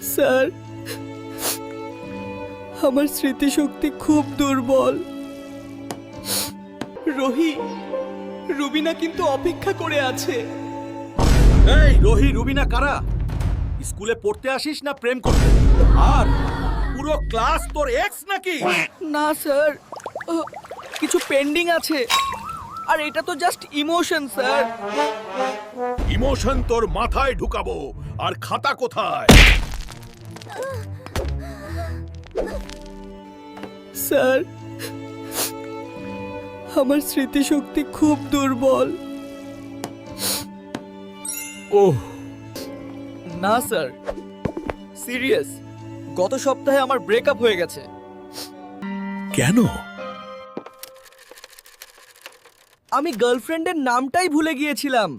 Sir, আমার স্মৃতিশক্তি খুব দুর্বল। রুবিনা কিন্তু অপেক্ষা করে আছে। এই রুবিনা কারা? স্কুলে পড়তে আসিস না প্রেম করতে? আর পুরো ক্লাস তোর এক্স নাকি? না স্যার, কিছু পেন্ডিং আছে। আর এটা তো জাস্ট ইমোশন স্যার। ইমোশন তোর মাথায় ঢুকাবো। আর খাতা কোথায়? স্যার, আমার স্মৃতিশক্তি খুব দুর্বল। ওহ, না স্যার, সিরিয়াস। গত সপ্তাহে আমার ব্রেকআপ হয়ে গেছে। কেন? আমি গার্লফ্রেন্ডের নামটাই ভুলে গিয়েছিলাম।